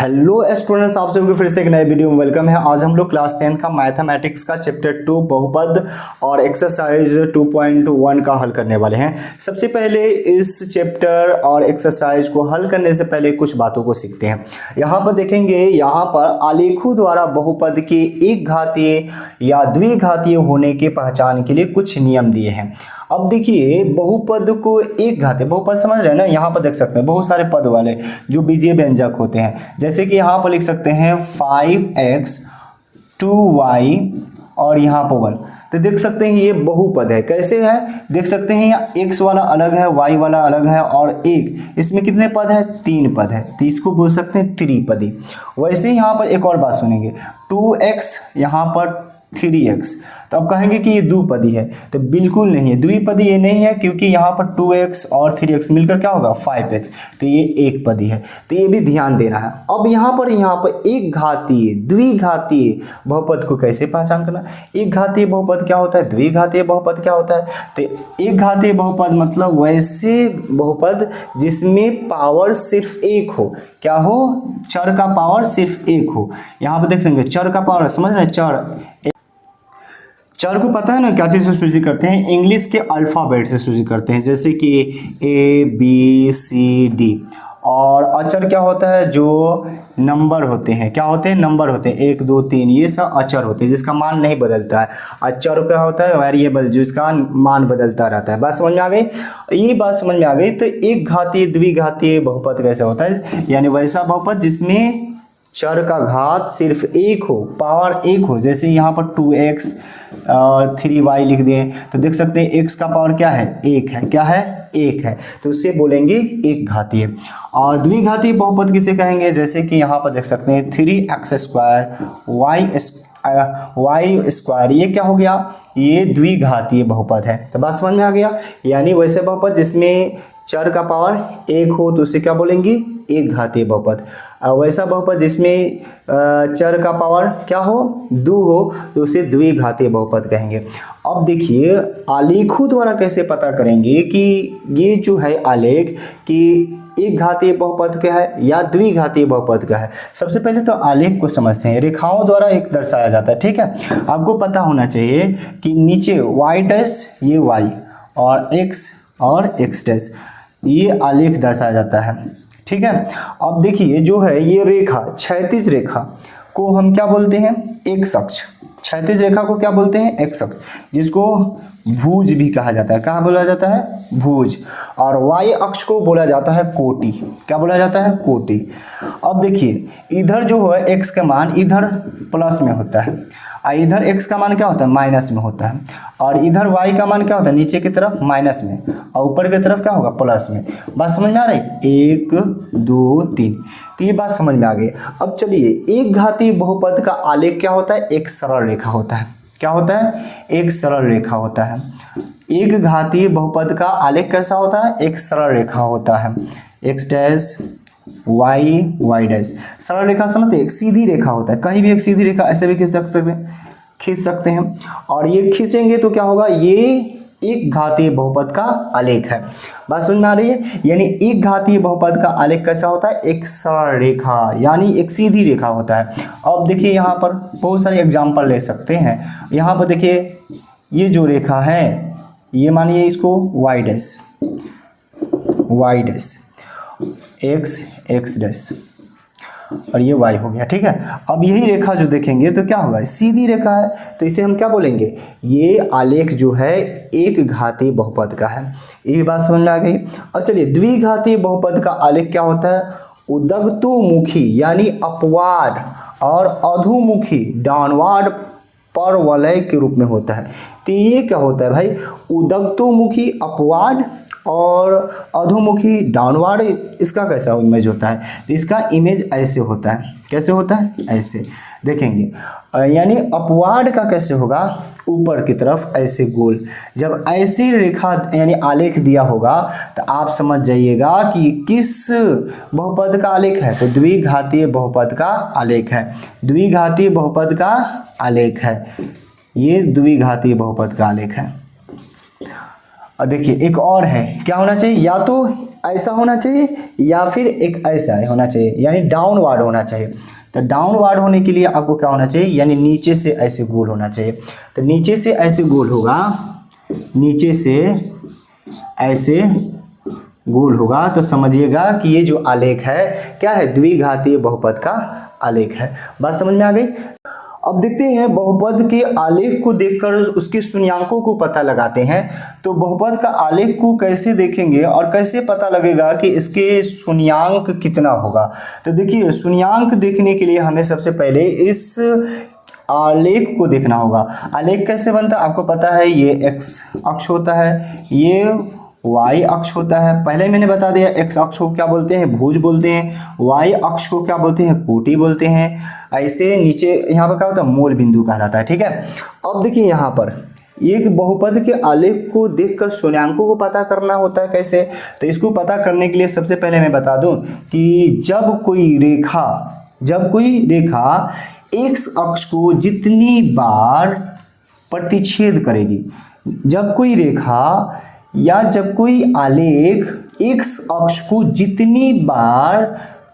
Hello students, आप सभी को फिर से एक नए वीडियो में वेलकम है। आज हम लोग क्लास 10 का मैथमेटिक्स का चैप्टर 2 बहुपद और एक्सरसाइज 2.1 का हल करने वाले हैं। सबसे पहले इस चैप्टर और एक्सरसाइज को हल करने से पहले कुछ बातों को सीखते हैं। यहाँ पर देखेंगे, यहाँ पर आलेखों द्वारा बहुपद के एक घातीय या द्विघातीय होने की पहचान के लिए कुछ नियम दिए हैं। अब देखिए, बहुपद को एक घातीय, बहुपद समझ रहे हैं ना, यहाँ पर देख सकते हैं बहुत सारे पद वाले जो बीजीय व्यंजक होते हैं। जैसे कि यहाँ पर लिख सकते हैं 5x 2y और यहाँ पर 1, तो देख सकते हैं ये बहुपद है। कैसे है देख सकते हैं, यहाँ x वाला अलग है, y वाला अलग है और एक इसमें कितने पद है, 3 पद है, तो इसको बोल सकते हैं त्रिपदी। वैसे ही यहाँ पर एक और बात सुनेंगे, 2x यहाँ पर 3x, तो अब कहेंगे कि ये द्विपदी है, तो बिल्कुल नहीं है, द्विपदी ये नहीं है, क्योंकि यहाँ पर 2x और 3x मिलकर क्या होगा 5x, तो ये एक पदी है, तो ये भी ध्यान देना है। अब यहाँ पर एक घातीय द्विघातीय बहुपद को कैसे पहचान करना। एक घातीय बहुपद क्या होता है, द्विघातीय बहुपद क्या होता है। तो एक घातीय बहुपद मतलब वैसे बहुपद जिसमें पावर सिर्फ एक हो, क्या हो, चर का पावर सिर्फ एक हो। यहाँ पर देख लेंगे चर का पावर, समझ रहे हैं, चर को पता है ना क्या चीज़ से सूचित करते हैं, इंग्लिश के अल्फ़ाबेट से सूचित करते हैं, जैसे कि ABCD। और अचर क्या होता है, जो नंबर होते हैं, क्या होते हैं, नंबर होते हैं, 1 2 3, ये सब अचर होते हैं जिसका मान नहीं बदलता है। अचर क्या होता है, वेरिएबल, जो इसका मान बदलता रहता है। बात समझ में आ गई, ये बात समझ में आ गई। तो एक घातीय द्विघातीय बहुपद कैसा होता है, यानी वैसा बहुपद जिसमें चर का घात सिर्फ एक हो, पावर एक हो। जैसे यहाँ पर 2x और 3y लिख दें, तो देख सकते हैं x का पावर क्या है, एक है, क्या है, एक है, तो उससे बोलेंगे एक घातीय। और द्विघातीय बहुपद किसे कहेंगे, जैसे कि यहाँ पर देख सकते हैं 3x² y स्क्वायर, ये क्या हो गया, ये द्विघातीय बहुपद है। तो बात समझ में आ गया, यानी वैसे बहुपद जिसमें चर का पावर एक हो तो उसे क्या बोलेंगे, एक घातीय बहुपद। वैसा बहुपद जिसमें चर का पावर क्या हो, 2 हो, तो उसे द्विघातीय बहुपद कहेंगे। अब देखिए, आलेखों द्वारा कैसे पता करेंगे कि ये जो है आलेख कि एक घातीय बहुपद का है या द्विघातीय बहुपद का है। सबसे पहले तो आलेख को समझते हैं, रेखाओं द्वारा एक दर्शाया जाता है, ठीक है। आपको पता होना चाहिए कि नीचे y डैश, ये y, और x और x डैश, ये आलेख दर्शाया जाता है, ठीक है। अब देखिए, जो है ये रेखा, क्षैतिज रेखा को हम क्या बोलते हैं, एक्स अक्ष। क्षैतिज रेखा को क्या बोलते हैं, एक्स अक्ष, जिसको भुज भी कहा जाता है। कहाँ बोला जाता है, भुज। और वाई अक्ष को बोला जाता है कोटि। क्या बोला जाता है, कोटि। अब देखिए, इधर जो है एक्स का मान इधर प्लस में होता है, और इधर एक्स का मान क्या होता है, माइनस में होता है, और इधर वाई का मान क्या होता है, नीचे की तरफ माइनस में, और ऊपर की तरफ क्या होगा, प्लस में। बात समझ में आ रही, 1 2 3, तो ये बात समझ में आ गई। अब चलिए, एक घातीय बहुपद का आलेख क्या होता है, एक सरल रेखा होता है। क्या होता है, एक सरल रेखा होता है। एक घातीय बहुपद का आलेख कैसा होता है, एक सरल रेखा होता है, x डैश y डैश। सरल रेखा समझते, एक सीधी रेखा होता है, कहीं भी एक सीधी रेखा ऐसे भी खींच सकते हैं, और ये खींचेंगे तो क्या होगा, ये एक घातीय बहुपद का आलेख है। बात समझ में आ रही है, यानी एक घातीय बहुपद का आलेख कैसा होता है, एक सरल रेखा, यानी एक सीधी रेखा होता है। अब देखिए, यहाँ पर बहुत सारे एग्जाम्पल ले सकते हैं। यहाँ पर देखिए, ये जो रेखा है, ये मानिए इसको y डैश x डैश, और ये y हो गया, ठीक है। अब यही रेखा जो देखेंगे तो क्या होगा, सीधी रेखा है, तो इसे हम क्या बोलेंगे, ये आलेख जो है एक घातीय बहुपद का है। ये बात समझ में आ गई। अब चलिए, द्विघातीय बहुपद का आलेख क्या होता है, उदगतोमुखी यानी अपवाद और अधोमुखी डाउनवर्ड परवलय के रूप में होता है। तो ये क्या होता है भाई, उदगतोमुखी अपवाद और अधोमुखी डाउनवर्ड, इसका कैसा इमेज होता है, तो इसका इमेज ऐसे होता है। कैसे होता है, ऐसे देखेंगे, यानी अपवाद का कैसे होगा, ऊपर की तरफ ऐसे गोल। जब ऐसी रेखा यानी आलेख दिया होगा तो आप समझ जाइएगा कि किस बहुपद का आलेख है, तो द्विघातीय बहुपद का आलेख है। द्विघातीय बहुपद का आलेख है, ये द्विघातीय बहुपद का आलेख है। और देखिए, एक और है, क्या होना चाहिए, या तो ऐसा होना चाहिए या फिर एक ऐसा होना चाहिए, यानी डाउनवर्ड होना चाहिए। तो डाउनवर्ड होने के लिए आपको क्या होना चाहिए, यानी नीचे से ऐसे गोल होना चाहिए। तो नीचे से ऐसे गोल होगा, नीचे से ऐसे गोल होगा, तो समझिएगा कि ये जो आलेख है क्या है, द्विघातीय बहुपद का आलेख है। बात समझ में आ गई। अब देखते हैं बहुपद के आलेख को देखकर उसके शून्यांकों को पता लगाते हैं। तो बहुपद का आलेख को कैसे देखेंगे और कैसे पता लगेगा कि इसके शून्यांक कितना होगा। तो देखिए, शून्यांक देखने के लिए हमें सबसे पहले इस आलेख को देखना होगा। आलेख कैसे बनता है आपको पता है, ये एक्स अक्ष होता है, ये y अक्ष होता है। पहले मैंने बता दिया x अक्ष को क्या बोलते हैं, भुज बोलते हैं, y अक्ष को क्या बोलते हैं, कोटि बोलते हैं। ऐसे नीचे यहाँ पर क्या होता है, मूल बिंदु कहलाता है। ठीक है, अब देखिए यहाँ पर एक बहुपद के आलेख को देखकर शून्यांकों को पता करना होता है। कैसे, तो इसको पता करने के लिए सबसे पहले मैं बता दूं कि जब कोई रेखा x अक्ष को जितनी बार प्रतिच्छेद करेगी, जब कोई रेखा या जब कोई आलेख x अक्ष को जितनी बार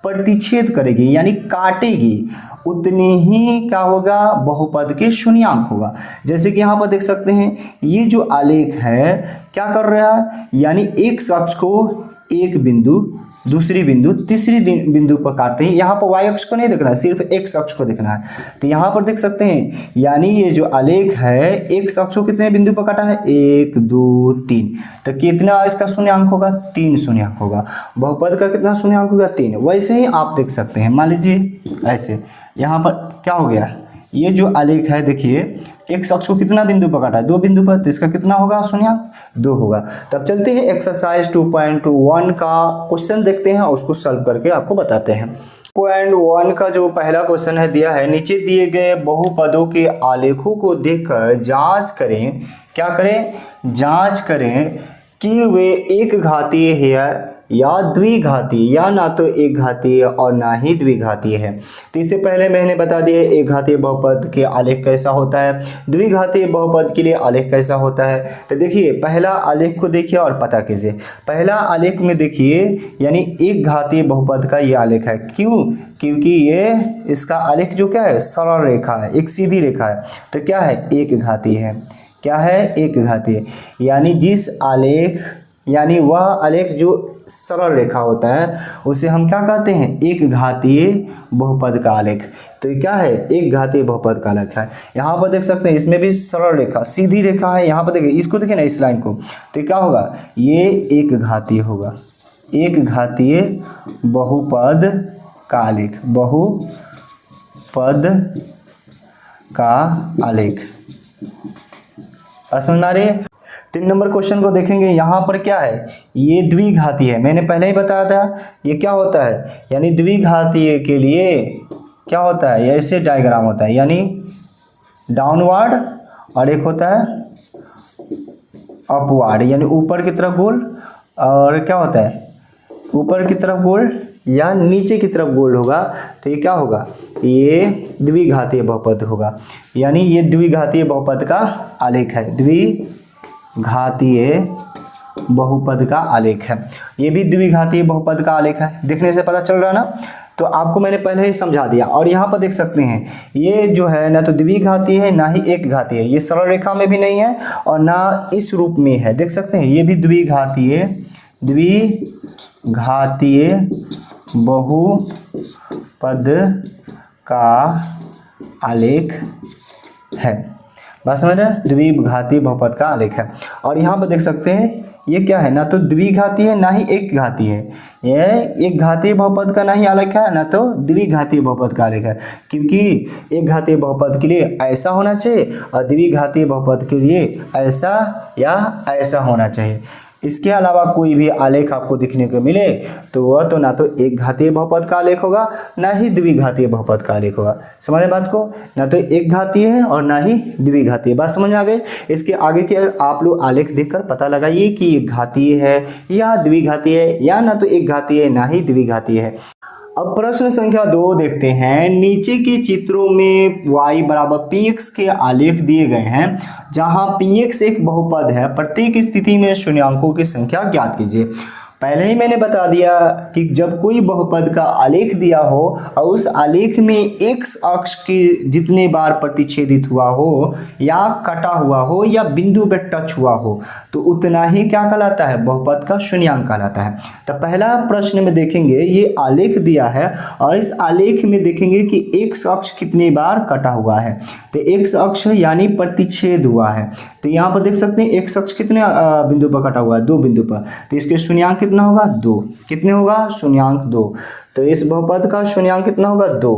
प्रतिच्छेद करेगी यानी काटेगी, उतने ही क्या होगा, बहुपद के शून्यांक होगा। जैसे कि यहाँ पर देख सकते हैं, ये जो आलेख है क्या कर रहा है, यानी x अक्ष को एक बिंदु, दूसरी बिंदु, तीसरी बिंदु पर काट रही है। यहाँ पर y अक्ष को नहीं देखना है, सिर्फ x अक्ष को देखना है। तो यहाँ पर देख सकते हैं, यानी ये जो आलेख है x अक्ष को कितने बिंदु पर काटा है, 1 2 3। तो कितना इसका शून्यांक होगा, 3 शून्यांक होगा। बहुपद का कितना शून्यांक होगा, 3। वैसे ही आप देख सकते हैं, मान लीजिए ऐसे यहाँ पर क्या हो गया, ये जो आलेख है देखिए x अक्ष को कितना बिंदु पर काटा है, 2 बिंदु पर, तो इसका कितना होगा शून्यांक, 2 होगा। तब चलते हैं एक्सरसाइज 2.1 का क्वेश्चन देखते हैं और उसको सॉल्व करके आपको बताते हैं। 2.1 का जो पहला क्वेश्चन है दिया है, नीचे दिए गए बहुपदों के आलेखों को देखकर जांच करें, क्या करें, जांच करें कि वे एक घातीय है या द्विघातीय, या ना तो एक घातीय और ना ही द्विघातीय है। तो इससे पहले मैंने बता दिया एक घातीय बहुपद के आलेख कैसा होता है, द्विघातीय बहुपद के लिए आलेख कैसा होता है। तो देखिए, पहला आलेख को देखिए और पता कीजिए। पहला आलेख में देखिए, यानी एक घातीय बहुपद का ये आलेख है। क्यों, क्योंकि ये इसका आलेख जो क्या है, सरल रेखा है, एक सीधी रेखा है। तो क्या है, एक घातीय है। क्या है, एक घातीय, यानी जिस आलेख, यानी वह आलेख जो सरल रेखा होता है उसे हम क्या कहते हैं, एक घातीय बहुपद का आलेख। तो ये क्या है, एक घातीय बहुपद का आलेख है। यहाँ पर देख सकते हैं, इसमें भी सरल रेखा, सीधी रेखा है। यहाँ पर देखिए, इसको देखिए ना, इस लाइन को, तो क्या होगा, ये एक घातीय होगा, एक घातीय बहुपद का आलेख, बहुपद का आलेख। समझ में आ रही है। 3 नंबर क्वेश्चन को देखेंगे। यहाँ पर क्या है, ये द्विघातीय है। मैंने पहले ही बताया था ये क्या होता है, यानी द्विघातीय के लिए क्या होता है, ऐसे डायग्राम होता है, यानी डाउनवर्ड, और एक होता है अपवर्ड, यानी ऊपर की तरफ गोल, और क्या होता है, ऊपर की तरफ गोल या नीचे की तरफ गोल होगा। तो ये क्या होगा, ये द्विघातीय बहुपद होगा, यानी ये द्विघातीय बहुपद का आलेख है, द्विघातीय बहुपद का आलेख है। ये भी द्विघातीय बहुपद का आलेख है, देखने से पता चल रहा है ना। तो आपको मैंने पहले ही समझा दिया। और यहाँ पर देख सकते हैं, ये जो है ना तो द्विघातीय है ना ही एक घातीय है, ये सरल रेखा में भी नहीं है और ना इस रूप में है, देख सकते हैं, ये भी द्विघातीय बहुपद का आलेख है। बात समझ रहे हैं, द्विघातीय बहुपद का आलेख है। और यहाँ पर देख सकते हैं, ये क्या है, ना तो द्विघातीय है ना ही एक घातीय है। ये एक घातीय बहुपद का ना ही आलेख है, ना तो द्विघातीय बहुपद का आलेख है, क्योंकि एक घातीय बहुपद के लिए ऐसा होना चाहिए और द्विघातीय बहुपद के लिए ऐसा या ऐसा होना चाहिए। इसके अलावा कोई भी आलेख आपको दिखने को मिले तो वह तो ना तो एक घातीय बहुपद का आलेख होगा ना ही द्विघातीय बहुपद का आलेख होगा। समझ बात को, ना तो एक घातीय है और ना ही द्विघातीय। बात समझ में आ गई। इसके आगे के आप लोग आलेख देखकर पता लगाइए कि एक घातीय है या द्विघातीय है, या ना तो एक घातीय है ना ही द्विघातीय है। अब प्रश्न संख्या 2 देखते हैं। नीचे के चित्रों में y बराबर px के आलेख दिए गए हैं, जहां px एक बहुपद है। प्रत्येक स्थिति में शून्यांकों की संख्या ज्ञात कीजिए। पहले ही मैंने बता दिया कि जब कोई बहुपद का आलेख दिया हो और उस आलेख में x अक्ष के जितने बार प्रतिच्छेदित हुआ हो या कटा हुआ हो या बिंदु पे टच हुआ हो तो उतना ही क्या कहलाता है, बहुपद का शून्यांक कहलाता है। तो पहला प्रश्न में देखेंगे ये आलेख दिया है और इस आलेख में देखेंगे कि x अक्ष कितनी बार कटा हुआ है। तो x अक्ष यानी प्रतिच्छेद हुआ है, तो यहाँ पर देख सकते हैं x अक्ष कितने बिंदु पर कटा हुआ है, 2 बिंदु पर, तो इसके शून्यांक कितना होगा 2। कितने होगा, शून्यांक 2। तो इस बहुपद का शून्यांक कितना होगा 2।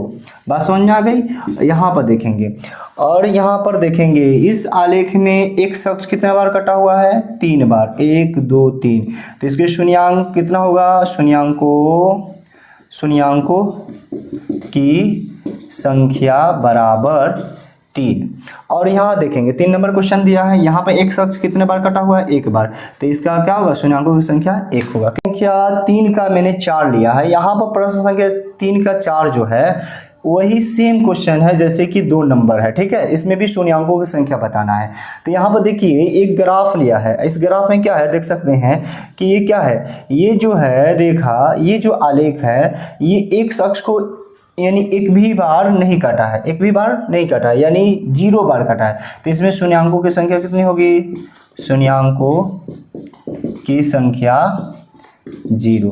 बात समझ में आ गई। यहाँ पर देखेंगे और यहाँ पर देखेंगे इस आलेख में x अक्ष कितने बार कटा हुआ है, 3 बार, 1 2 3। तो इसके शून्यांक कितना होगा, शून्यांकों की संख्या बराबर 3। और यहाँ देखेंगे 3 नंबर क्वेश्चन दिया है, यहाँ पे x अक्ष कितने बार कटा हुआ है, 1 बार, तो इसका क्या होगा, शून्यांकों की संख्या 1 होगा। संख्या 3 का मैंने 4 लिया है, यहाँ पर प्रश्न संख्या 3 का 4 जो है वही सेम क्वेश्चन है जैसे कि 2 नंबर है, ठीक है। इसमें भी शून्यांकों की संख्या बताना है। तो यहाँ पर देखिए एक ग्राफ लिया है, इस ग्राफ में क्या है देख सकते हैं कि ये क्या है, ये जो है रेखा, ये जो आलेख है ये x अक्ष को यानी एक भी बार नहीं काटा है, एक भी बार नहीं काटा है यानी 0 बार काटा है। तो इसमें शून्यांकों की संख्या कितनी होगी, शून्यांकों की संख्या 0।